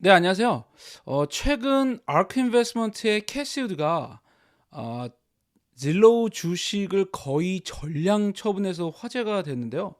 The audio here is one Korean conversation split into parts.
네, 안녕하세요. 최근 아크 인베스트먼트의 캐시 우드가 어, 질로우 주식을 거의 전량 처분해서 화제가 됐는데요.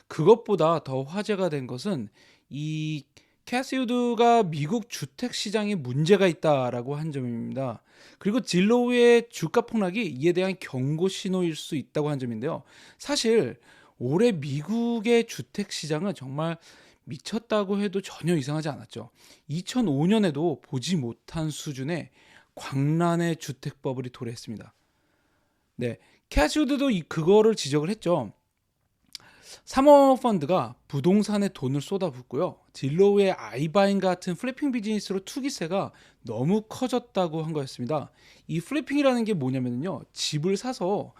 그것보다 더 화제가 된 것은 이 캐시 우드가 미국 주택 시장에 문제가 있다라고 한 점입니다. 그리고 질로우의 주가 폭락이 이에 대한 경고 신호일 수 있다고 한 점인데요. 사실 올해 미국의 주택 시장은 정말 미쳤다고 해도 전혀 이상하지 않았죠. 2005년에도 보지 못한 수준의 광란의 주택 버블이 도래했습니다. 네, 캐시우드도 그거를 지적을 했죠. 사모펀드가 부동산에 돈을 쏟아붓고요. 딜로우의 아이바잉 같은 플리핑 비즈니스로 투기세가 너무 커졌다고 한 거였습니다. 이 플리핑이라는 게 뭐냐면요, 집을 사서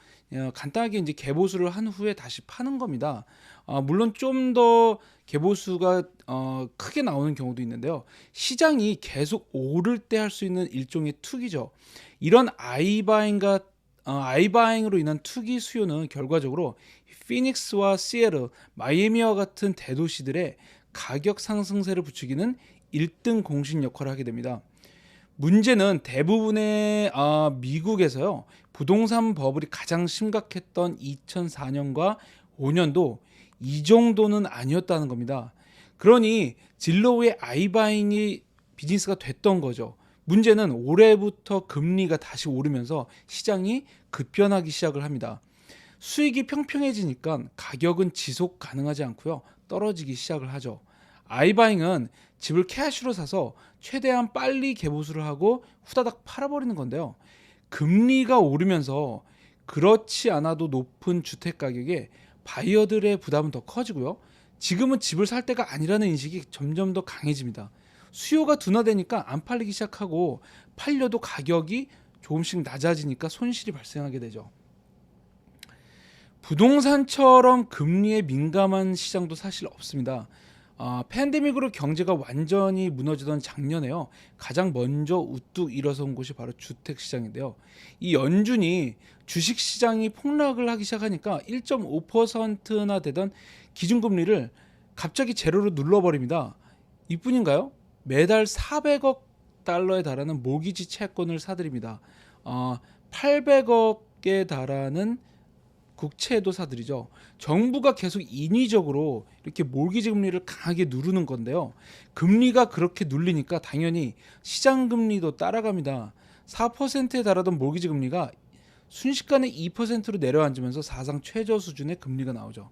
간단하게 이제 개보수를 한 후에 다시 파는 겁니다. 물론 좀 더 개보수가 크게 나오는 경우도 있는데요. 시장이 계속 오를 때 할 수 있는 일종의 투기죠. 이런 아이바잉으로 인한 투기 수요는 결과적으로 피닉스와 시애틀, 마이애미와 같은 대도시들의 가격 상승세를 부추기는 1등 공신 역할을 하게 됩니다. 문제는 대부분의 미국에서요, 부동산 버블이 가장 심각했던 2004년과 5년도 이 정도는 아니었다는 겁니다. 그러니 진로우의 아이바잉이 비즈니스가 됐던 거죠. 문제는 올해부터 금리가 다시 오르면서 시장이 급변하기 시작을 합니다. 수익이 평평해지니까 가격은 지속 가능하지 않고요, 떨어지기 시작을 하죠. 아이바잉은 집을 캐시로 사서 최대한 빨리 개보수를 하고 후다닥 팔아버리는 건데요. 금리가 오르면서 그렇지 않아도 높은 주택 가격에 바이어들의 부담은 더 커지고요. 지금은 집을 살 때가 아니라는 인식이 점점 더 강해집니다. 수요가 둔화되니까 안 팔리기 시작하고, 팔려도 가격이 조금씩 낮아지니까 손실이 발생하게 되죠. 부동산처럼 금리에 민감한 시장도 사실 없습니다. 팬데믹으로 경제가 완전히 무너지던 작년에요, 가장 먼저 우뚝 일어선 곳이 바로 주택시장인데요. 이 연준이 주식시장이 폭락을 하기 시작하니까 1.5%나 되던 기준금리를 갑자기 제로로 눌러버립니다. 이뿐인가요? 매달 400억 달러에 달하는 모기지 채권을 사들입니다. 800억에 달하는 국채도 사들이죠. 정부가 계속 인위적으로 이렇게 몰기지 금리를 강하게 누르는 건데요. 금리가 그렇게 눌리니까 당연히 시장 금리도 따라갑니다. 4%에 달하던 몰기지 금리가 순식간에 2%로 내려앉으면서 사상 최저 수준의 금리가 나오죠.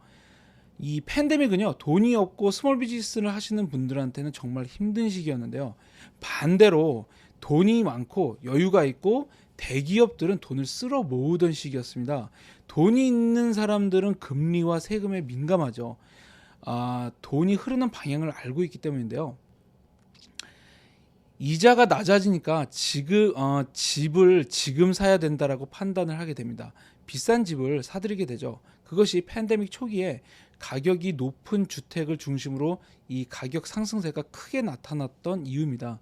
이 팬데믹은요, 돈이 없고 스몰 비즈니스를 하시는 분들한테는 정말 힘든 시기였는데요. 반대로 돈이 많고 여유가 있고 대기업들은 돈을 쓸어 모으던 시기였습니다. 돈이 있는 사람들은 금리와 세금에 민감하죠. 돈이 흐르는 방향을 알고 있기 때문인데요. 이자가 낮아지니까 집을 지금 사야 된다라고 판단을 하게 됩니다. 비싼 집을 사들이게 되죠. 그것이 팬데믹 초기에 가격이 높은 주택을 중심으로 이 가격 상승세가 크게 나타났던 이유입니다.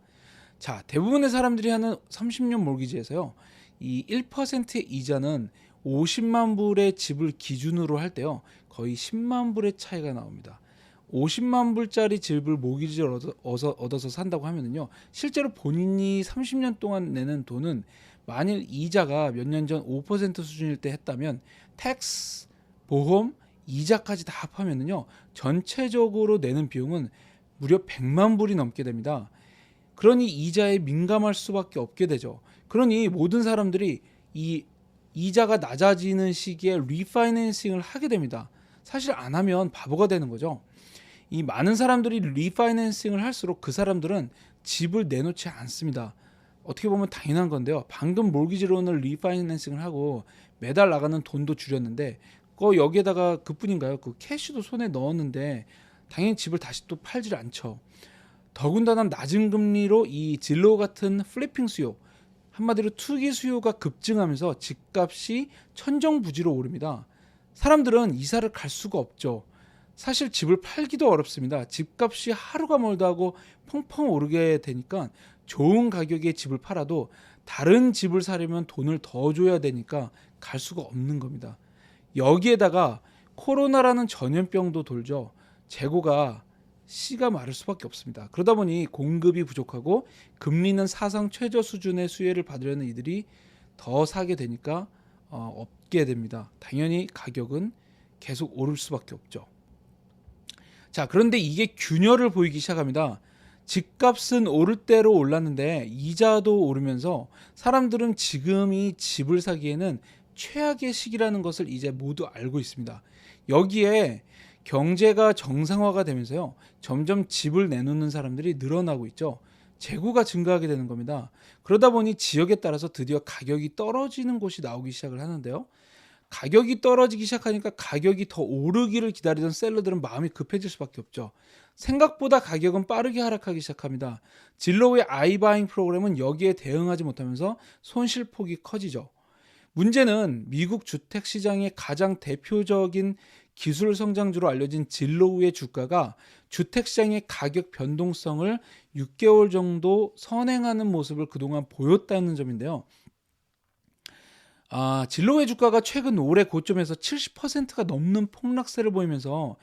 자, 대부분의 사람들이 하는 30년 몰기지에서요, 이 1%의 이자는 50만 불의 집을 기준으로 할 때요, 거의 10만 불의 차이가 나옵니다. 50만 불짜리 집을 모기지를 얻어서 산다고 하면요, 실제로 본인이 30년 동안 내는 돈은, 만일 이자가 몇 년 전 5% 수준일 때 했다면 텍스, 보험, 이자까지 다 합하면요, 전체적으로 내는 비용은 무려 100만 불이 넘게 됩니다. 그러니 이자에 민감할 수밖에 없게 되죠. 그러니 모든 사람들이 이 이자가 낮아지는 시기에 리파이낸싱을 하게 됩니다. 사실 안 하면 바보가 되는 거죠. 이 많은 사람들이 리파이낸싱을 할수록 그 사람들은 집을 내놓지 않습니다. 어떻게 보면 당연한 건데요. 방금 몰기지론을 리파이낸싱을 하고 매달 나가는 돈도 줄였는데, 여기에다가 그뿐인가요? 그 캐시도 손에 넣었는데 당연히 집을 다시 또 팔질 않죠. 더군다나 낮은 금리로 이 진로 같은 플리핑 수요, 한마디로 투기 수요가 급증하면서 집값이 천정부지로 오릅니다. 사람들은 이사를 갈 수가 없죠. 사실 집을 팔기도 어렵습니다. 집값이 하루가 멀다 하고 펑펑 오르게 되니까 좋은 가격에 집을 팔아도 다른 집을 사려면 돈을 더 줘야 되니까 갈 수가 없는 겁니다. 여기에다가 코로나라는 전염병도 돌죠. 재고가 C가 마를 수밖에 없습니다. 그러다 보니 공급이 부족하고 금리는 사상 최저 수준의 수혜를 받으려는 이들이 더 사게 되니까 없게 됩니다. 당연히 가격은 계속 오를 수밖에 없죠. 자, 그런데 이게 균열을 보이기 시작합니다. 집값은 오를 대로 올랐는데 이자도 오르면서 사람들은 지금이 집을 사기에는 최악의 시기라는 것을 이제 모두 알고 있습니다. 여기에 경제가 정상화가 되면서요, 점점 집을 내놓는 사람들이 늘어나고 있죠. 재고가 증가하게 되는 겁니다. 그러다 보니 지역에 따라서 드디어 가격이 떨어지는 곳이 나오기 시작을 하는데요. 가격이 떨어지기 시작하니까 가격이 더 오르기를 기다리던 셀러들은 마음이 급해질 수밖에 없죠. 생각보다 가격은 빠르게 하락하기 시작합니다. 진로우의 아이바잉 프로그램은 여기에 대응하지 못하면서 손실폭이 커지죠. 문제는 미국 주택 시장의 가장 대표적인 기술 성장주로 알려진 진로우의 주가가 주택 시장의 가격 변동성을 6개월 정도 선행하는 모습을 그동안 보였다는 점인데요. 진로우의 주가가 최근 올해 고점에서 70%가 넘는 폭락세를 보이면서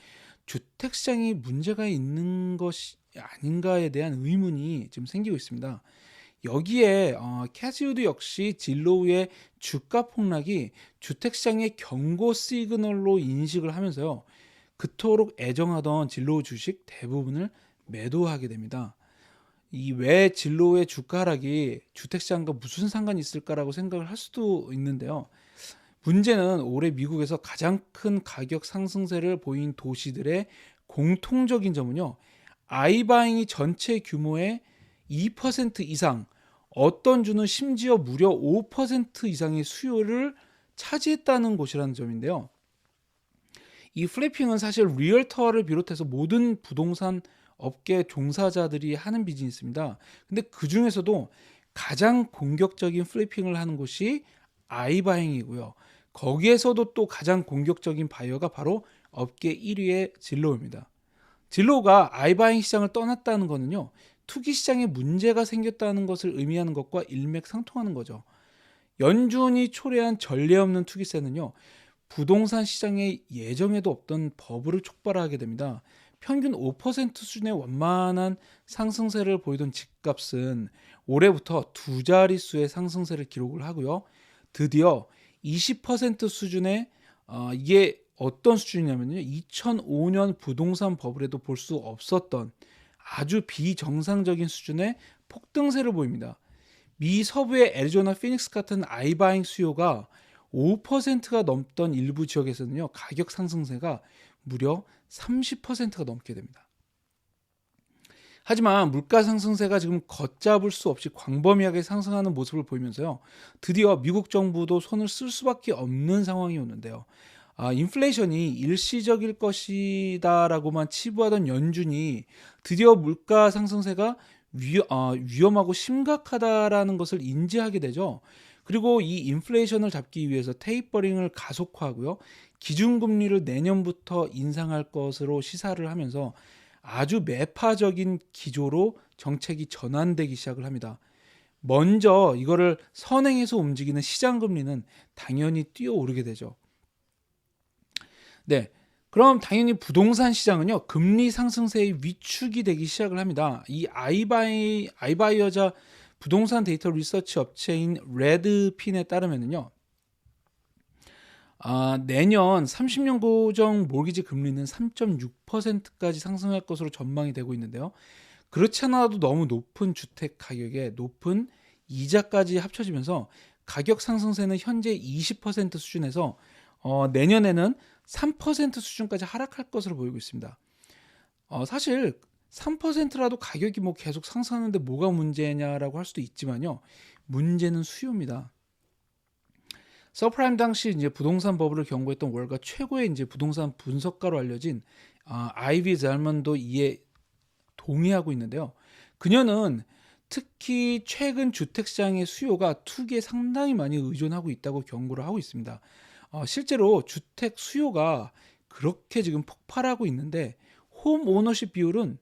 주택 시장이 문제가 있는 것이 아닌가에 대한 의문이 지금 생기고 있습니다. 여기에 캐시우드 역시 진로우의 주가 폭락이 주택시장의 경고 시그널로 인식을 하면서요, 그토록 애정하던 진로우 주식 대부분을 매도하게 됩니다. 이 왜 진로우의 주가 하락이 주택시장과 무슨 상관이 있을까라고 생각을 할 수도 있는데요. 문제는 올해 미국에서 가장 큰 가격 상승세를 보인 도시들의 공통적인 점은요, 아이바잉이 전체 규모의 2% 이상, 어떤 주는 심지어 무려 5% 이상의 수요를 차지했다는 곳이라는 점인데요. 이 플래핑은 사실 리얼터를 비롯해서 모든 부동산 업계 종사자들이 하는 비즈니스입니다. 근데 그 중에서도 가장 공격적인 플래핑을 하는 곳이 아이바잉이고요. 거기에서도 또 가장 공격적인 바이어가 바로 업계 1위의 진로우입니다. 진로우가 아이바잉 시장을 떠났다는 것은요, 투기 시장에 문제가 생겼다는 것을 의미하는 것과 일맥상통하는 거죠. 연준이 초래한 전례 없는 투기세는요, 부동산 시장에 예정에도 없던 버블을 촉발하게 됩니다. 평균 5% 수준의 완만한 상승세를 보이던 집값은 올해부터 두 자릿수의 상승세를 기록을 하고요. 드디어 20% 수준의 이게 어떤 수준이냐면요, 2005년 부동산 버블에도 볼 수 없었던 아주 비정상적인 수준의 폭등세를 보입니다. 미 서부의 애리조나 피닉스 같은 아이바잉 수요가 5%가 넘던 일부 지역에서는요, 가격 상승세가 무려 30%가 넘게 됩니다. 하지만 물가 상승세가 지금 걷잡을 수 없이 광범위하게 상승하는 모습을 보이면서요, 드디어 미국 정부도 손을 쓸 수밖에 없는 상황이 오는데요. 인플레이션이 일시적일 것이다라고만 치부하던 연준이 드디어 물가 상승세가 위험하고 심각하다라는 것을 인지하게 되죠. 그리고 이 인플레이션을 잡기 위해서 테이퍼링을 가속화하고요, 기준금리를 내년부터 인상할 것으로 시사를 하면서 아주 매파적인 기조로 정책이 전환되기 시작을 합니다. 먼저 이거를 선행해서 움직이는 시장금리는 당연히 뛰어오르게 되죠. 네, 그럼 당연히 부동산 시장은요, 금리 상승세의 위축이 되기 시작을 합니다. 이 아이바이어자 부동산 데이터 리서치 업체인 레드핀에 따르면요, 내년 30년 고정 모기지 금리는 3.6%까지 상승할 것으로 전망이 되고 있는데요. 그렇지 않아도 너무 높은 주택 가격에 높은 이자까지 합쳐지면서 가격 상승세는 현재 20% 수준에서 내년에는 3% 수준까지 하락할 것으로 보이고 있습니다. 사실 3%라도 가격이 뭐 계속 상승하는데 뭐가 문제냐라고 할 수도 있지만요, 문제는 수요입니다. 서프라임 당시 이제 부동산 버블을 경고했던 월가 최고의 이제 부동산 분석가로 알려진 아이비 젤먼도 이에 동의하고 있는데요. 그녀는 특히 최근 주택 시장의 수요가 투기에 상당히 많이 의존하고 있다고 경고를 하고 있습니다. 실제로 주택 수요가 그렇게 지금 폭발하고 있는데 홈 오너십 비율은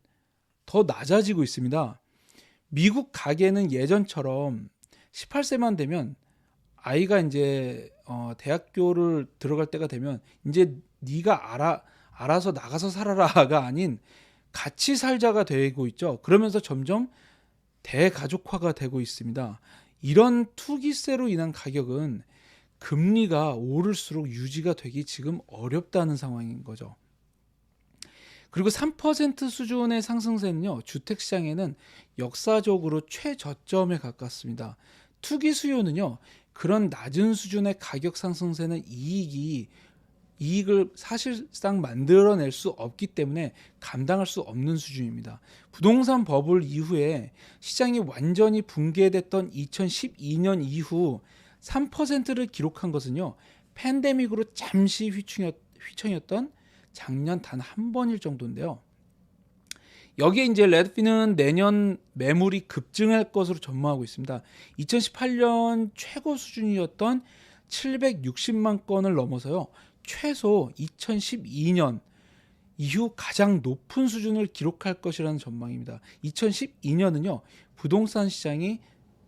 더 낮아지고 있습니다. 미국 가계는 예전처럼 18세만 되면 아이가 이제 대학교를 들어갈 때가 되면 이제 네가 알아서 나가서 살아라가 아닌 같이 살자가 되고 있죠. 그러면서 점점 대가족화가 되고 있습니다. 이런 투기세로 인한 가격은 금리가 오를수록 유지가 되기 지금 어렵다는 상황인 거죠. 그리고 3% 수준의 상승세는요, 주택시장에는 역사적으로 최저점에 가깝습니다. 투기 수요는요, 그런 낮은 수준의 가격 상승세는 이익을 사실상 만들어낼 수 없기 때문에 감당할 수 없는 수준입니다. 부동산 버블 이후에 시장이 완전히 붕괴됐던 2012년 이후 3%를 기록한 것은요, 팬데믹으로 잠시 휘청였던 작년 단 한 번일 정도인데요. 여기에 이제 레드피는 내년 매물이 급증할 것으로 전망하고 있습니다. 2018년 최고 수준이었던 760만 건을 넘어서요, 최소 2012년 이후 가장 높은 수준을 기록할 것이라는 전망입니다. 2012년은요, 부동산 시장이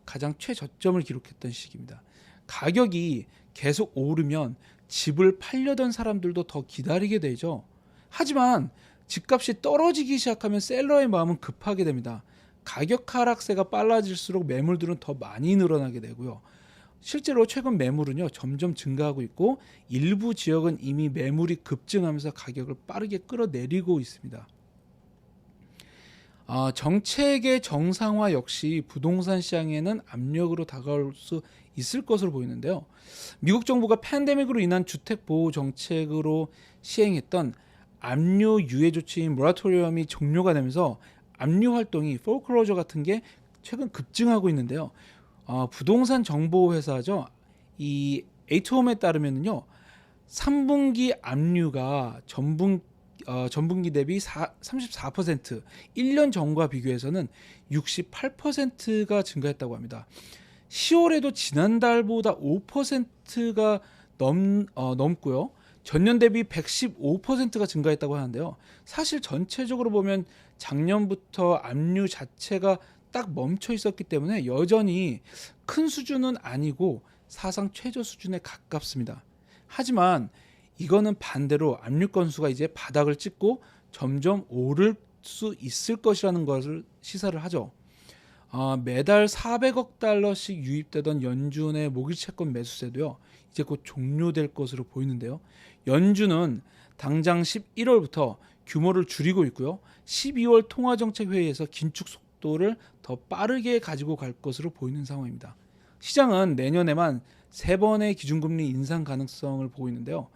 가장 최저점을 기록했던 시기입니다. 가격이 계속 오르면 집을 팔려던 사람들도 더 기다리게 되죠. 하지만 집값이 떨어지기 시작하면 셀러의 마음은 급하게 됩니다. 가격 하락세가 빨라질수록 매물들은 더 많이 늘어나게 되고요. 실제로 최근 매물은요, 점점 증가하고 있고 일부 지역은 이미 매물이 급증하면서 가격을 빠르게 끌어내리고 있습니다. 정책의 정상화 역시 부동산 시장에는 압력으로 다가올 수 있을 것으로 보이는데요. 미국 정부가 팬데믹으로 인한 주택 보호 정책으로 시행했던 압류 유예 조치인 모라토리엄이 종료가 되면서 압류 활동이 포클로저 같은 게 최근 급증하고 있는데요. 부동산 정보 회사죠, 이 에이트홈에 따르면요, 3분기 압류가 전분기 대비 34%, 1년 전과 비교해서는 68%가 증가했다고 합니다. 10월에도 지난달보다 5%가 넘고요. 전년 대비 115%가 증가했다고 하는데요. 사실 전체적으로 보면 작년부터 압류 자체가 딱 멈춰 있었기 때문에 여전히 큰 수준은 아니고 사상 최저 수준에 가깝습니다. 하지만 이거는 반대로 압류 건수가 이제 바닥을 찍고 점점 오를 수 있을 것이라는 것을 시사를 하죠. 매달 400억 달러씩 유입되던 연준의 모기지 채권 매수세도요, 이제 곧 종료될 것으로 보이는데요. 연준은 당장 11월부터 규모를 줄이고 있고요. 12월 통화정책회의에서 긴축 속도를 더 빠르게 가지고 갈 것으로 보이는 상황입니다. 시장은 내년에만 3번의 기준금리 인상 가능성을 보고 있는데요.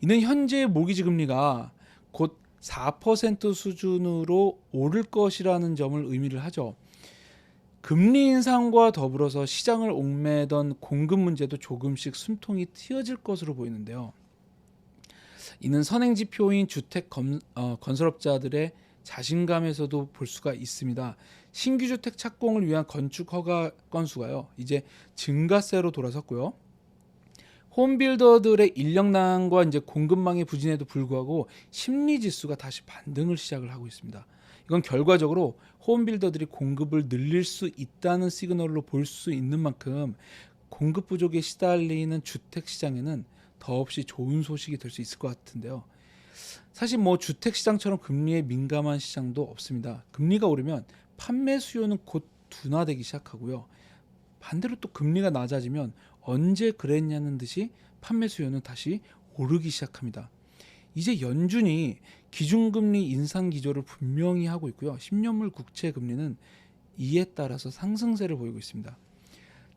이는 현재 모기지 금리가 곧 4% 수준으로 오를 것이라는 점을 의미를 하죠. 금리 인상과 더불어서 시장을 옥매던 공급 문제도 조금씩 숨통이 트여질 것으로 보이는데요. 이는 선행지표인 주택 건설업자들의 자신감에서도 볼 수가 있습니다. 신규 주택 착공을 위한 건축 허가 건수가요, 이제 증가세로 돌아섰고요. 홈빌더들의 인력난과 이제 공급망의 부진에도 불구하고 심리 지수가 다시 반등을 시작을 하고 있습니다. 이건 결과적으로 홈빌더들이 공급을 늘릴 수 있다는 시그널로 볼 수 있는 만큼 공급 부족에 시달리는 주택 시장에는 더없이 좋은 소식이 될 수 있을 것 같은데요. 사실 주택 시장처럼 금리에 민감한 시장도 없습니다. 금리가 오르면 판매 수요는 곧 둔화되기 시작하고요. 반대로 또 금리가 낮아지면 언제 그랬냐는 듯이 판매 수요는 다시 오르기 시작합니다. 이제 연준이 기준금리 인상 기조를 분명히 하고 있고요. 10년물 국채 금리는 이에 따라서 상승세를 보이고 있습니다.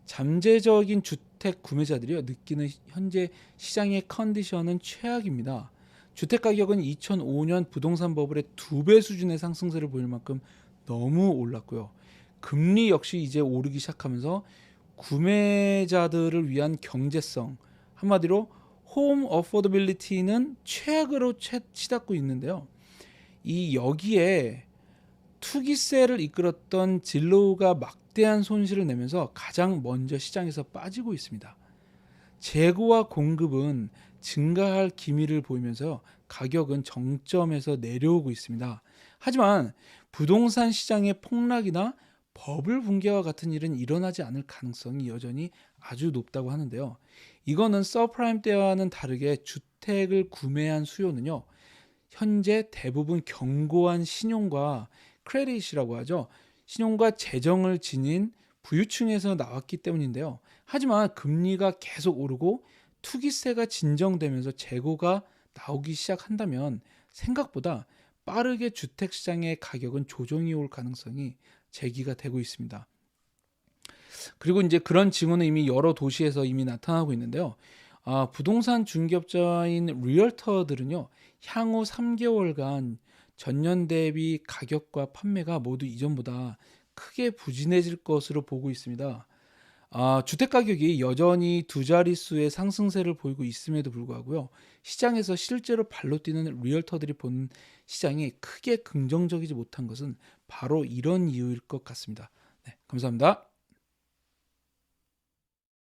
잠재적인 주택 구매자들이 느끼는 현재 시장의 컨디션은 최악입니다. 주택 가격은 2005년 부동산 버블의 2배 수준의 상승세를 보일 만큼 너무 올랐고요. 금리 역시 이제 오르기 시작하면서 구매자들을 위한 경제성, 한마디로 홈 어포더빌리티는 최악으로 치닫고 있는데요. 여기에 투기세를 이끌었던 진로우가 막대한 손실을 내면서 가장 먼저 시장에서 빠지고 있습니다. 재고와 공급은 증가할 기미를 보이면서 가격은 정점에서 내려오고 있습니다. 하지만 부동산 시장의 폭락이나 버블 붕괴와 같은 일은 일어나지 않을 가능성이 여전히 아주 높다고 하는데요. 이거는 서프라임 때와는 다르게 주택을 구매한 수요는요, 현재 대부분 견고한 신용과 크레딧이라고 하죠. 신용과 재정을 지닌 부유층에서 나왔기 때문인데요. 하지만 금리가 계속 오르고 투기세가 진정되면서 재고가 나오기 시작한다면 생각보다 빠르게 주택 시장의 가격은 조정이 올 가능성이 제기가 되고 있습니다. 그리고 이제 그런 징후는 이미 여러 도시에서 이미 나타나고 있는데요. 부동산 중개업자인 리얼터들은요, 향후 3개월간 전년 대비 가격과 판매가 모두 이전보다 크게 부진해질 것으로 보고 있습니다. 주택 가격이 여전히 두 자릿수의 상승세를 보이고 있음에도 불구하고요. 시장에서 실제로 발로 뛰는 리얼터들이 본 시장이 크게 긍정적이지 못한 것은 바로 이런 이유일 것 같습니다. 네, 감사합니다.